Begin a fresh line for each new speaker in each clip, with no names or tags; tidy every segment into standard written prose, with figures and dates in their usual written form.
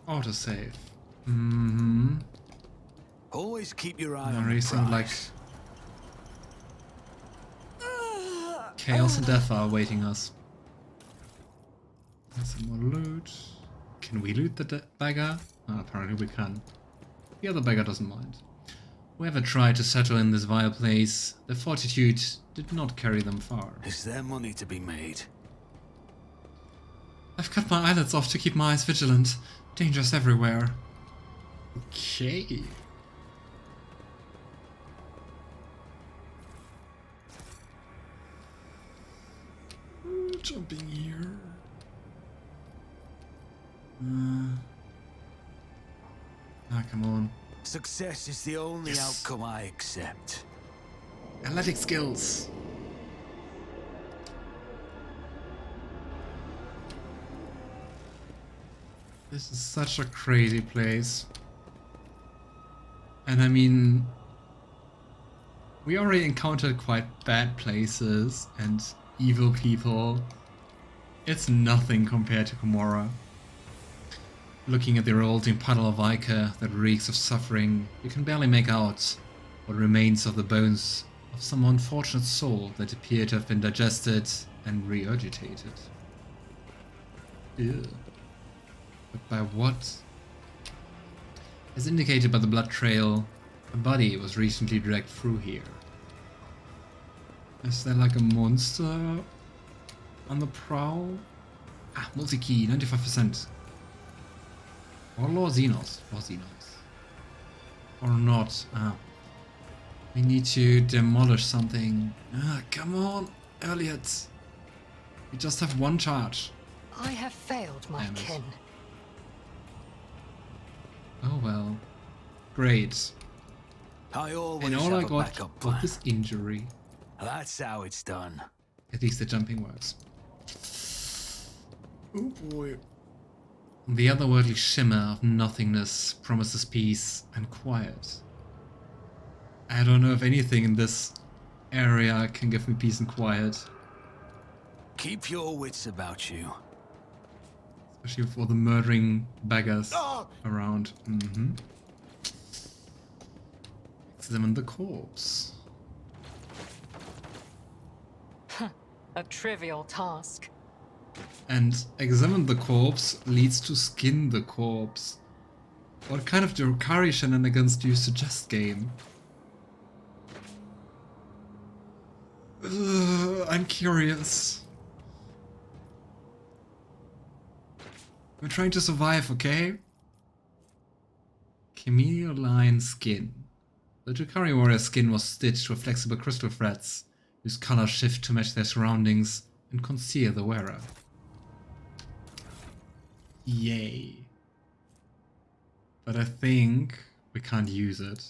Autosave. Mm-hmm.
Always keep your eye
Very
on
sound like chaos and death are awaiting us. There's some more loot. Can we loot the beggar? Oh, apparently we can. The other beggar doesn't mind. Whoever tried to settle in this vile place, their fortitude did not carry them far.
Is there money to be made?
I've cut my eyelids off to keep my eyes vigilant. Dangers everywhere. Okay. Jumping here. Come on.
Success is the only
Yes.
outcome I accept.
Athletic skills. This is such a crazy place. And I mean, we already encountered quite bad places and evil people. It's nothing compared to Gomorrah. Looking at the revolting puddle of ichor that reeks of suffering, you can barely make out what remains of the bones of some unfortunate soul that appear to have been digested and regurgitated. Ew. But by what? As indicated by the blood trail, a body was recently dragged through here. Is there like a monster on the prowl? Ah, multi-key, 95%. Or Lord Xenos. Lord Xenos. Or not. Ah. We need to demolish something. Ah, come on, Yrliet. We just have one charge.
I have failed my
Damn it.
kin.
Oh well. Great.
I always
And all
have
I
a
got
backup plan.
was this injury.
That's how it's done.
At least the jumping works. Oh boy. The otherworldly shimmer of nothingness promises peace and quiet. I don't know if anything in this area can give me peace and quiet.
Keep your wits about you.
Especially with all the murdering beggars around. Examine the corpse.
A trivial task.
And examine the corpse leads to skin the corpse. What kind of Drukari shenanigans do you suggest, game? I'm curious. We're trying to survive, okay? Chameleon skin. The Drukari warrior's skin was stitched with flexible crystal threads, whose colors shift to match their surroundings and conceal the wearer. Yay. But I think we can't use it.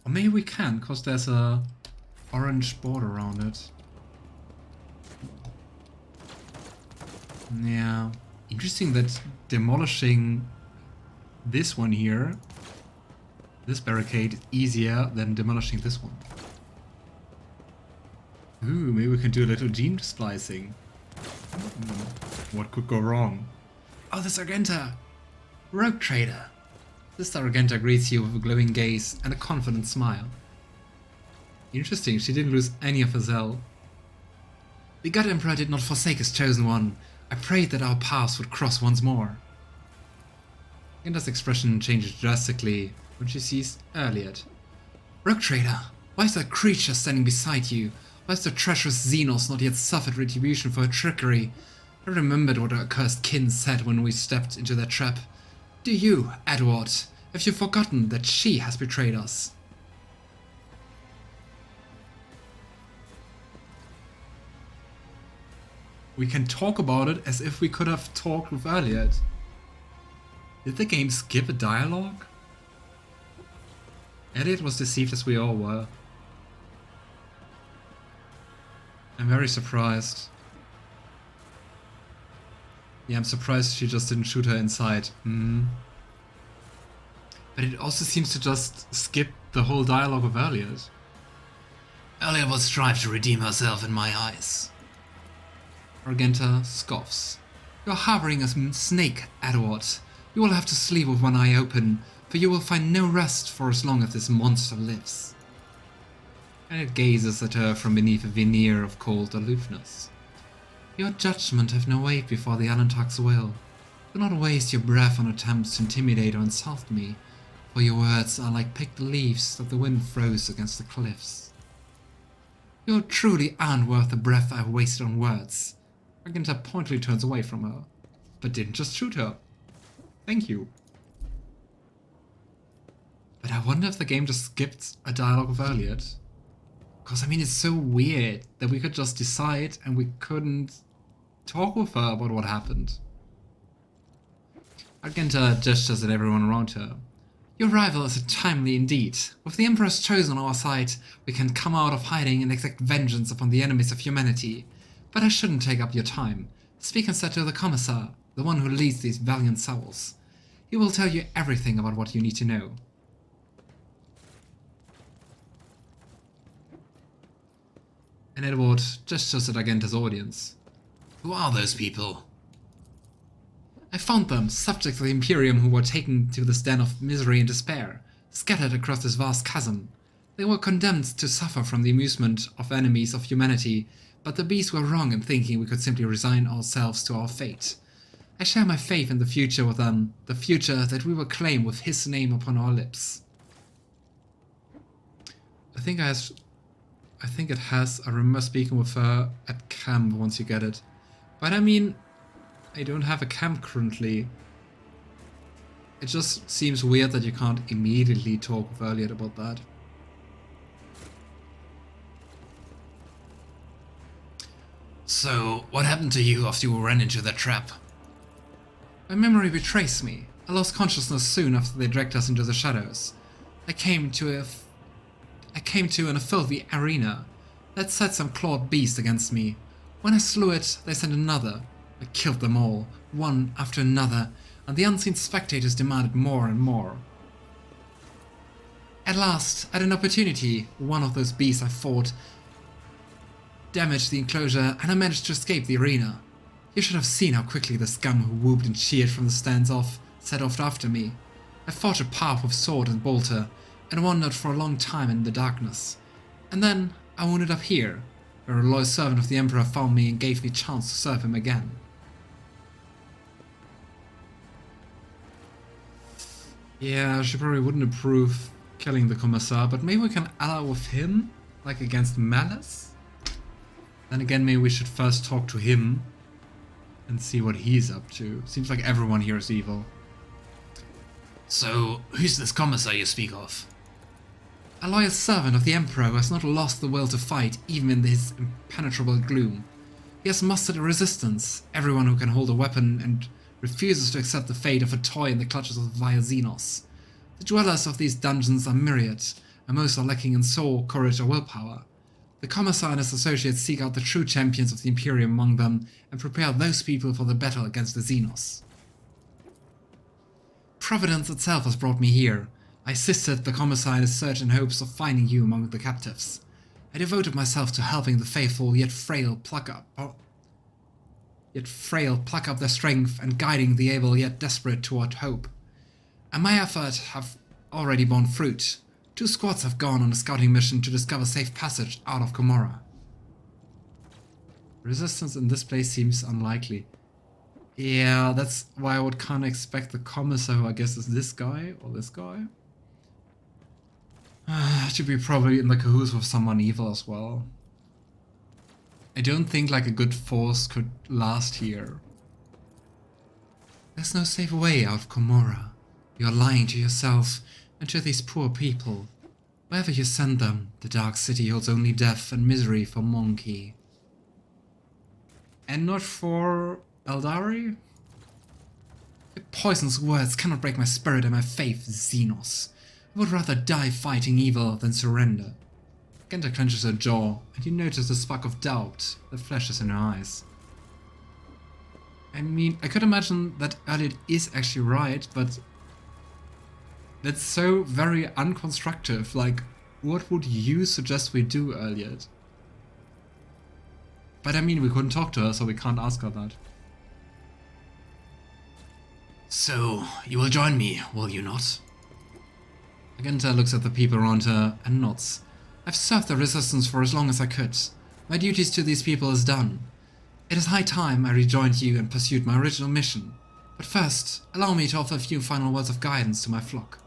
Or maybe we can, because there's a orange border around it. Yeah. Interesting that demolishing this one here, this barricade, is easier than demolishing this one. Ooh, maybe we can do a little gene splicing. What could go wrong? Oh, this Argenta! Rogue trader! Sister Argenta greets you with a glowing gaze and a confident smile. Interesting, she didn't lose any of her zeal. The God Emperor did not forsake his chosen one. I prayed that our paths would cross once more. Argenta's expression changes drastically when she sees Yrliet. Rogue trader, why is that creature standing beside you? Why has the treacherous Xenos not yet suffered retribution for her trickery? I remembered what our accursed kin said when we stepped into their trap. Do you, Edward, have you forgotten that she has betrayed us? We can talk about it as if we could have talked with Yrliet. Did the game skip a dialogue? Yrliet was deceived as we all were. I'm very surprised. Yeah, I'm surprised she just didn't shoot her inside. But it also seems to just skip the whole dialogue of Yrliet. Yrliet will strive to redeem herself in my eyes. Argenta scoffs. You're harboring a snake, Edward. You will have to sleep with one eye open, for you will find no rest for as long as this monster lives. And it gazes at her from beneath a veneer of cold aloofness. Your judgment have no weight before the Alantag's will. Do not waste your breath on attempts to intimidate or insult me, for your words are like picked leaves that the wind throws against the cliffs. You truly aren't worth the breath I've wasted on words. Argenta pointedly turns away from her, but didn't just shoot her. Thank you. But I wonder if the game just skipped a dialogue with Yrliet. Because I mean, it's so weird that we could just decide and we couldn't talk with her about what happened. Argenta gestures at everyone around her. Your arrival is timely indeed. With the Emperor's chosen on our side, we can come out of hiding and exact vengeance upon the enemies of humanity. But I shouldn't take up your time. Speak instead to the Commissar, the one who leads these valiant souls. He will tell you everything about what you need to know. And Edward gestures at Argenta's audience. Who are those people? I found them, subjects of the Imperium who were taken to this den of misery and despair, scattered across this vast chasm. They were condemned to suffer from the amusement of enemies of humanity, but the beasts were wrong in thinking we could simply resign ourselves to our fate. I share my faith in the future with them, the future that we will claim with his name upon our lips. I think it has. I remember speaking with her at camp once you get it. But I mean, I don't have a camp currently. It just seems weird that you can't immediately talk with Yrliet about that. So, what happened to you after you ran into that trap? My memory betrays me. I lost consciousness soon after they dragged us into the shadows. I came to in a filthy arena that set some clawed beast against me. When I slew it, they sent another. I killed them all, one after another, and the unseen spectators demanded more and more. At last, at an opportunity, one of those beasts I fought damaged the enclosure, and I managed to escape the arena. You should have seen how quickly the scum who whooped and cheered from the stands off set off after me. I fought a path with sword and bolter, and wandered for a long time in the darkness. And then I wounded up here, where a loyal servant of the Emperor found me and gave me a chance to serve him again. Yeah, she probably wouldn't approve killing the Commissar, but maybe we can ally with him, like against Malice? Then again, maybe we should first talk to him and see what he's up to. Seems like everyone here is evil. So, who's this Commissar you speak of? A loyal servant of the Emperor who has not lost the will to fight, even in his impenetrable gloom. He has mustered a resistance, everyone who can hold a weapon, and refuses to accept the fate of a toy in the clutches of the vile Xenos. The dwellers of these dungeons are myriad, and most are lacking in soul, courage, or willpower. The Commissar and his associates seek out the true champions of the Imperium among them, and prepare those people for the battle against the Xenos. Providence itself has brought me here. I assisted the Commissar in his search in hopes of finding you among the captives. I devoted myself to helping the faithful yet frail pluck up their strength and guiding the able yet desperate toward hope. And my efforts have already borne fruit. 2 squads have gone on a scouting mission to discover safe passage out of Gomorrah. Resistance in this place seems unlikely. Yeah, that's why I would kind of expect the Commissar, who I guess is this guy or this guy. Should be probably in the cahoots with someone evil as well. I don't think like a good force could last here. There's no safe way out of Gomorrah. You are lying to yourself and to these poor people. Wherever you send them, the Dark City holds only death and misery for Monkey. And not for Aeldari? Your poisonous words cannot break my spirit and my faith, Xenos. I would rather die fighting evil than surrender. Argenta clenches her jaw, and you notice a spark of doubt that flashes in her eyes. I mean, I could imagine that Yrliet is actually right, but that's so very unconstructive. Like, what would you suggest we do, Yrliet? But I mean, we couldn't talk to her, so we can't ask her that. So, you will join me, will you not? Argenta looks at the people around her and nods. I've served the Resistance for as long as I could. My duties to these people is done. It is high time I rejoined you and pursued my original mission. But first, allow me to offer a few final words of guidance to my flock.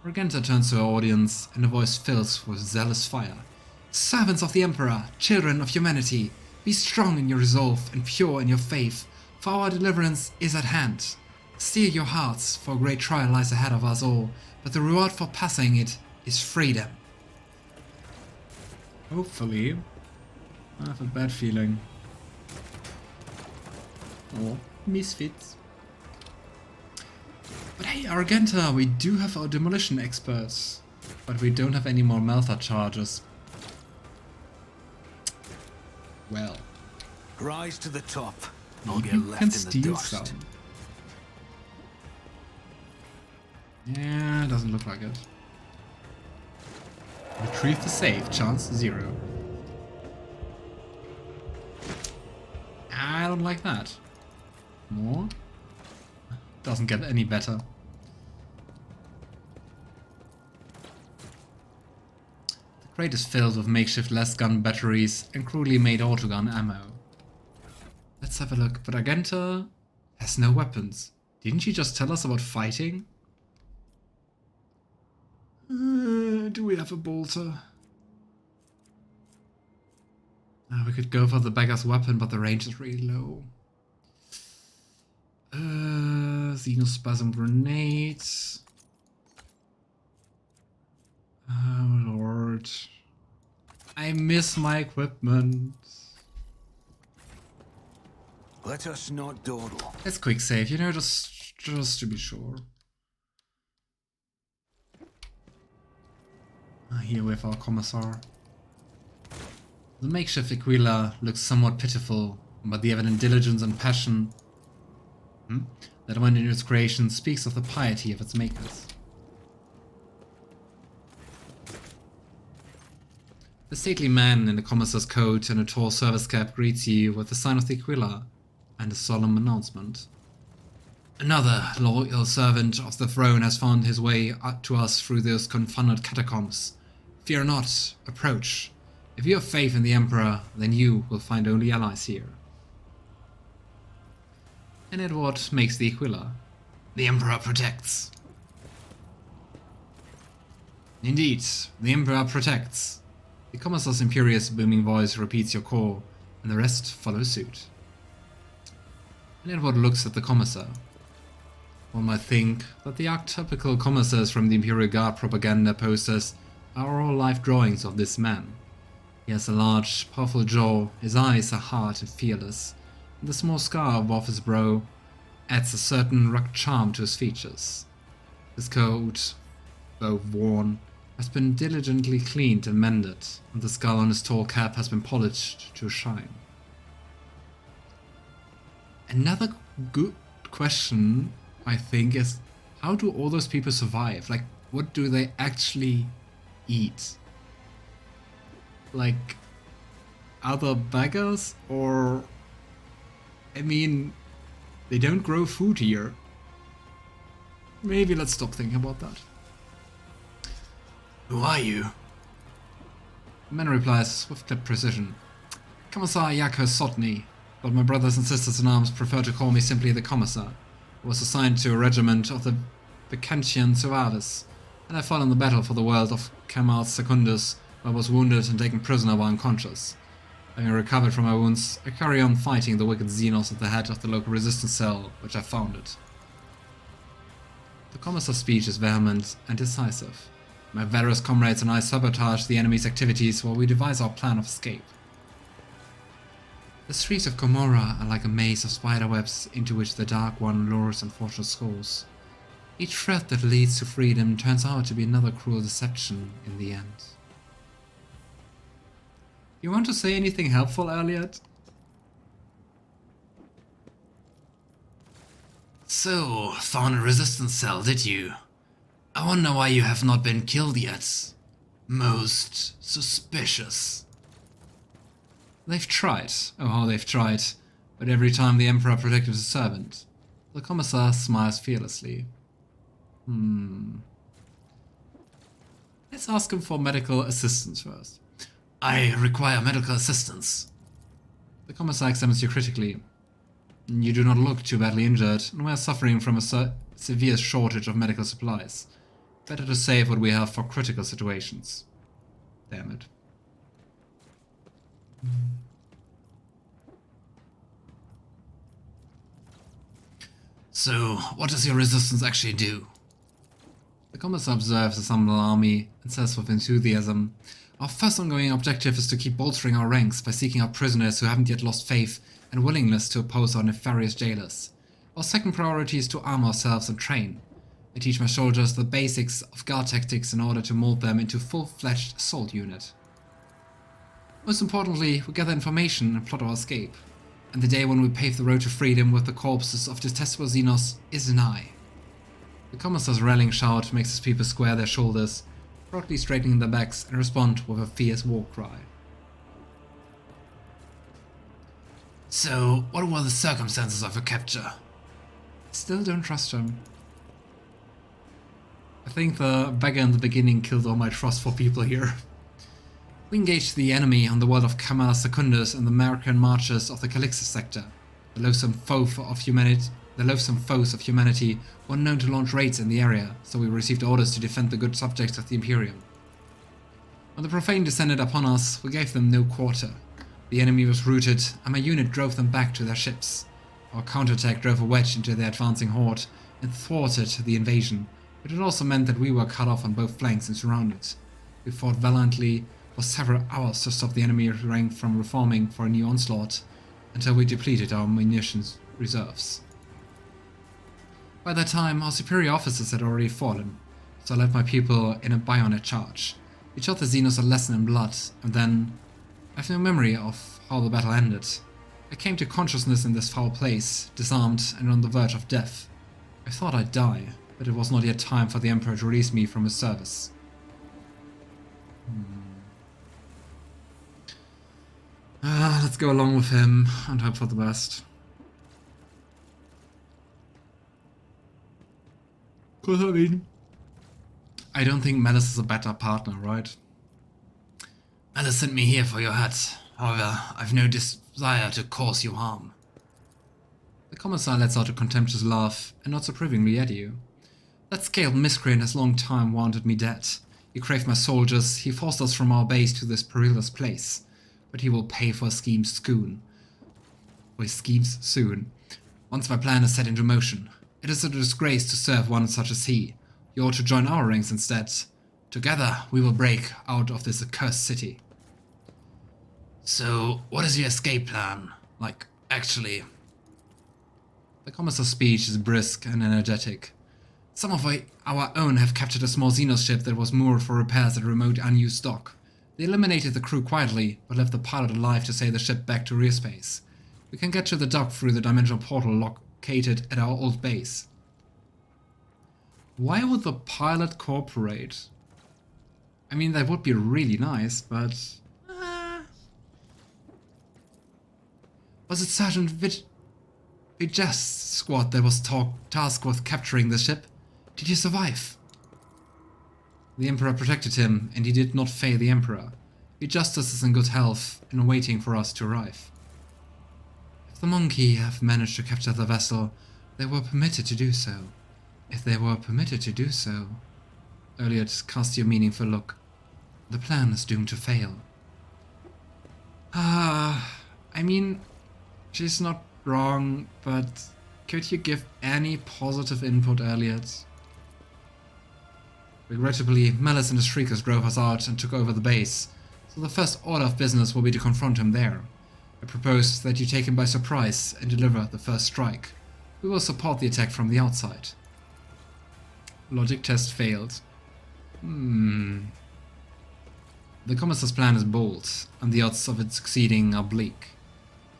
Argenta turns to her audience and her voice fills with zealous fire. Servants of the Emperor, children of humanity, be strong in your resolve and pure in your faith, for our deliverance is at hand. Steel your hearts, for a great trial lies ahead of us all, but the reward for passing it is freedom. Hopefully. I have a bad feeling. Oh, misfits. But hey, Argenta, we do have our demolition experts, but we don't have any more Meltha charges. Well.
Rise to the top. I'll
Maybe
get
we
left
can
in the
steal
dust.
some. Yeah, doesn't look like it. Retrieve the save, chance 0. I don't like that. More? Doesn't get any better. The crate is filled with makeshift las-gun batteries and crudely made autogun ammo. Let's have a look, but Argenta has no weapons. Didn't she just tell us about fighting? Do we have a bolter? We could go for the beggar's weapon, but the range is really low. Xenospasm grenades. Oh lord. I miss my equipment.
Let us not dawdle.
Let's quick save, you know, just to be sure. Here we have our commissar. The makeshift Aquila looks somewhat pitiful, but the evident diligence and passion that went into its creation speaks of the piety of its makers. The stately man in the commissar's coat and a tall service cap greets you with the sign of the Aquila and a solemn announcement. Another loyal servant of the throne has found his way to us through those confounded catacombs. Fear not, approach. If you have faith in the Emperor, then you will find only allies here. And at what makes the Aquila? The Emperor protects. Indeed, the Emperor protects. The Commissar's imperious booming voice repeats your call, and the rest follow suit. And Edward looks at the Commissar. One might think that the archetypical Commissars from the Imperial Guard propaganda posters are all life drawings of this man. He has a large, powerful jaw, his eyes are hard and fearless, and the small scar above his brow adds a certain rugged charm to his features. His coat, though worn, has been diligently cleaned and mended, and the skull on his tall cap has been polished to a shine. Another good question, I think, is how do all those people survive? Like, what do they actually eat? Like, other beggars? Or, I mean, they don't grow food here. Maybe let's stop thinking about that. Who are you? The man replies with clipped precision. Commissar Yakos Sotny, but my brothers and sisters in arms prefer to call me simply the Commissar. I was assigned to a regiment of the Vacantian Survivors, and I fought in the battle for the world of Camal Secundus, where I was wounded and taken prisoner while unconscious. Having recovered from my wounds, I carry on fighting the wicked Xenos at the head of the local resistance cell, which I founded. The Commissar's speech is vehement and decisive. My various comrades and I sabotage the enemy's activities while we devise our plan of escape. The streets of Gomorrah are like a maze of spiderwebs into which the Dark One lures unfortunate souls. Each thread that leads to freedom turns out to be another cruel deception in the end. You want to say anything helpful, Yrliet? So, found a resistance cell, did you? I wonder why you have not been killed yet. Most suspicious. They've tried. Oh, how they've tried. But every time the Emperor protected his servant. The commissar smiles fearlessly. Let's ask him for medical assistance first. I require medical assistance. The commissar examines you critically. You do not look too badly injured, and we are suffering from a severe shortage of medical supplies. Better to save what we have for critical situations. Damn it. So, what does your resistance actually do? The commissar observes the assembled army and says with enthusiasm, our first ongoing objective is to keep bolstering our ranks by seeking out prisoners who haven't yet lost faith and willingness to oppose our nefarious jailers. Our second priority is to arm ourselves and train. I teach my soldiers the basics of guard tactics in order to mold them into a full-fledged assault unit. Most importantly, we gather information and plot our escape. And the day when we pave the road to freedom with the corpses of detestable Xenos is nigh. The commissar's rallying shout makes his people square their shoulders, proudly straightening their backs and respond with a fierce war cry. So, what were the circumstances of your capture? I still don't trust him. I think the beggar in the beginning killed all my trust for people here. We engaged the enemy on the world of Camara Secundus and the American marches of the Calixis sector. The loathsome foes of humanity were known to launch raids in the area, so we received orders to defend the good subjects of the Imperium. When the profane descended upon us, we gave them no quarter. The enemy was routed, and my unit drove them back to their ships. Our counterattack drove a wedge into their advancing horde and thwarted the invasion, but it also meant that we were cut off on both flanks and surrounded. We fought valiantly for several hours to stop the enemy rank from reforming for a new onslaught, until we depleted our munitions reserves. By that time, our superior officers had already fallen, so I led my people in a bayonet charge. We taught the Xenos a lesson in blood, and then I have no memory of how the battle ended. I came to consciousness in this foul place, disarmed and on the verge of death. I thought I'd die, but it was not yet time for the Emperor to release me from his service. Let's go along with him and hope for the best. Cause I don't think Malice is a better partner, right? Malice sent me here for your hut. However, I've no desire to cause you harm. The commissar lets out a contemptuous laugh and nods approvingly at you. That scaled miscreant has long time wanted me dead. He craved my soldiers, he forced us from our base to this perilous place. But he will pay for his schemes soon. Once my plan is set into motion. It is a disgrace to serve one such as he. You ought to join our ranks instead. Together we will break out of this accursed city. So, what is your escape plan? Like, actually? The commissar's speech is brisk and energetic. Some of our own have captured a small Xenos ship that was moored for repairs at a remote unused dock. They eliminated the crew quietly, but left the pilot alive to sail the ship back to rear space. We can get to the dock through the dimensional portal located at our old base. Why would the pilot cooperate? I mean, that would be really nice, but... Was it Sergeant Vigest's squad that was tasked with capturing the ship? Did he survive? The Emperor protected him, and he did not fail the Emperor. Justice is in good health and waiting for us to arrive. If the monkey have managed to capture the vessel, they were permitted to do so. If they were permitted to do so... Yrliet cast you a meaningful look. The plan is doomed to fail. I mean, she's not wrong, but could you give any positive input, Yrliet? Regrettably, Malice and his Shriekers drove us out and took over the base, so the first order of business will be to confront him there. I propose that you take him by surprise and deliver the first strike. We will support the attack from the outside. Logic test failed. The commissar's plan is bold, and the odds of it succeeding are bleak.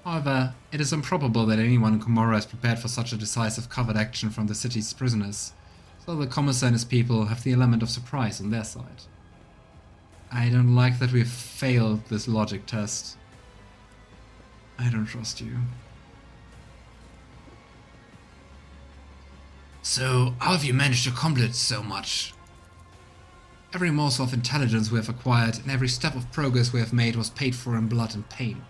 However, it is improbable that anyone in Komorra is prepared for such a decisive covert action from the city's prisoners, so the commissar and his people have the element of surprise on their side. I don't like that we've failed this logic test. I don't trust you. So, how have you managed to accomplish so much? Every morsel of intelligence we have acquired and every step of progress we have made was paid for in blood and pain.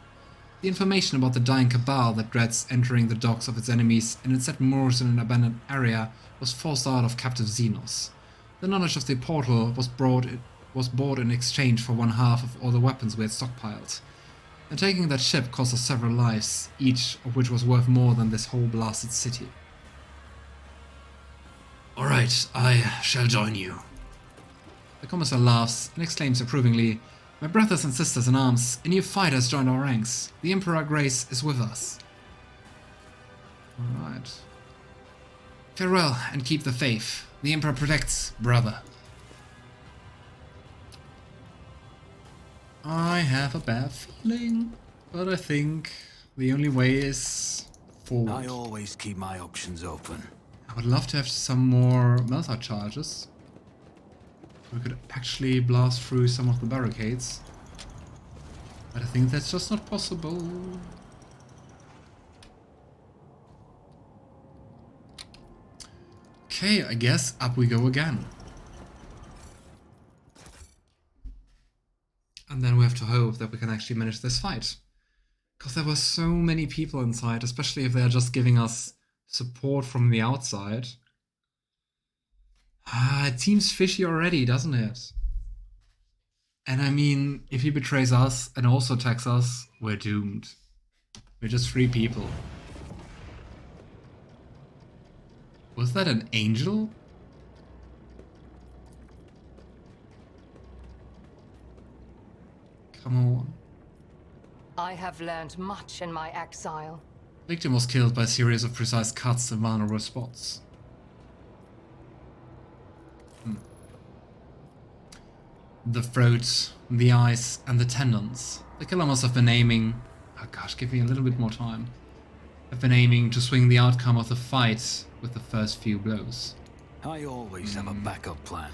The information about the dying cabal that dreads entering the docks of its enemies and instead moors in an abandoned area was forced out of captive Xenos. The knowledge of the portal was bought in exchange for one half of all the weapons we had stockpiled. And taking that ship cost us several lives, each of which was worth more than this whole blasted city. Alright, I shall join you. The commissar laughs and exclaims approvingly, "My brothers and sisters in arms, a new fight has joined our ranks. The Emperor Grace is with us." Alright. Farewell and keep the faith. The Emperor protects, brother. I have a bad feeling, but I think the only way is forward.
I always keep my options open.
I would love to have some more melter charges. We could actually blast through some of the barricades. But I think that's just not possible. Okay, I guess up we go again. And then we have to hope that we can actually manage this fight. Because there were so many people inside, especially if they're just giving us support from the outside. It seems fishy already, doesn't it? And I mean, if he betrays us and also attacks us, we're doomed. We're just 3 people. Was that an angel? Come on.
I have learned much in my exile.
Victim was killed by a series of precise cuts in vulnerable spots. The throat, the eyes, and the tendons. The killer must have been aiming... Oh gosh, give me a little bit more time. Have been aiming to swing the outcome of the fight with the first few blows.
I always have a backup plan.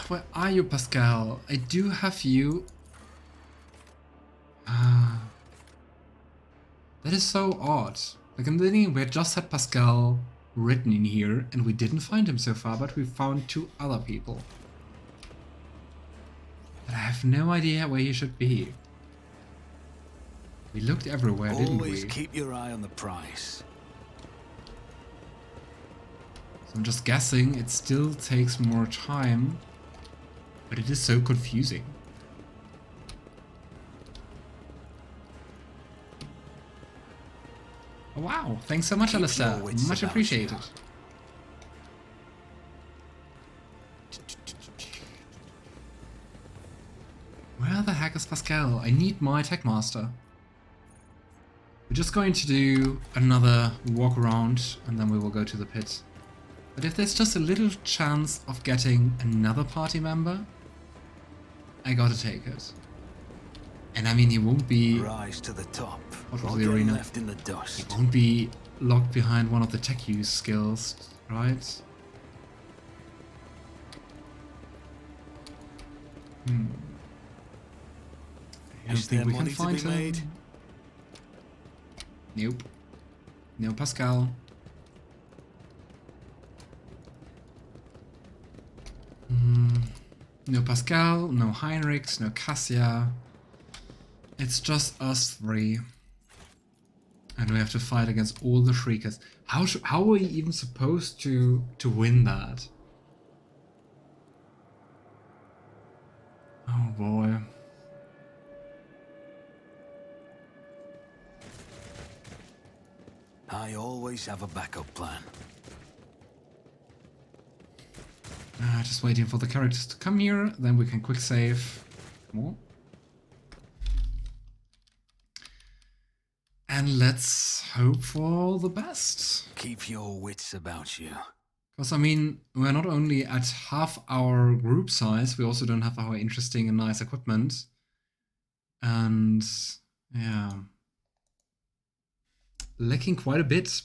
Where are you, Pasqal? I do have you. That is so odd. Like in the beginning, we had just had Pasqal written in here, and we didn't find him so far, but we found 2 other people. But I have no idea where he should be. We looked everywhere, didn't we?
Always keep your eye on the prize.
So I'm just guessing it still takes more time, but it is so confusing. Oh, wow, thanks so much,
Keep
Alistair.
your wits
Much
about
appreciated.
you.
Where the heck is Pasqal? I need my tech master. We're just going to do another walk around and then we will go to the pit. But if there's just a little chance of getting another party member, I gotta take it. And I mean, he won't be...
Rise to the top.
What was
or
the
get
arena?
left in the dust.
He won't be locked behind one of the tech use skills, right? I don't
Is
think
there
we can
money to
find
be made?
him. Nope. No Pasqal. No Pasqal, no Heinrix, no Cassia. It's just us 3. And we have to fight against all the Shriekers. How are we even supposed to win that? Oh boy.
I always have a backup plan.
Just waiting for the characters to come here, then we can quick save. Come on. And let's hope for the best.
Keep your wits about you.
Because, I mean, we're not only at half our group size, we also don't have our interesting and nice equipment. And, yeah. Lacking quite a bit.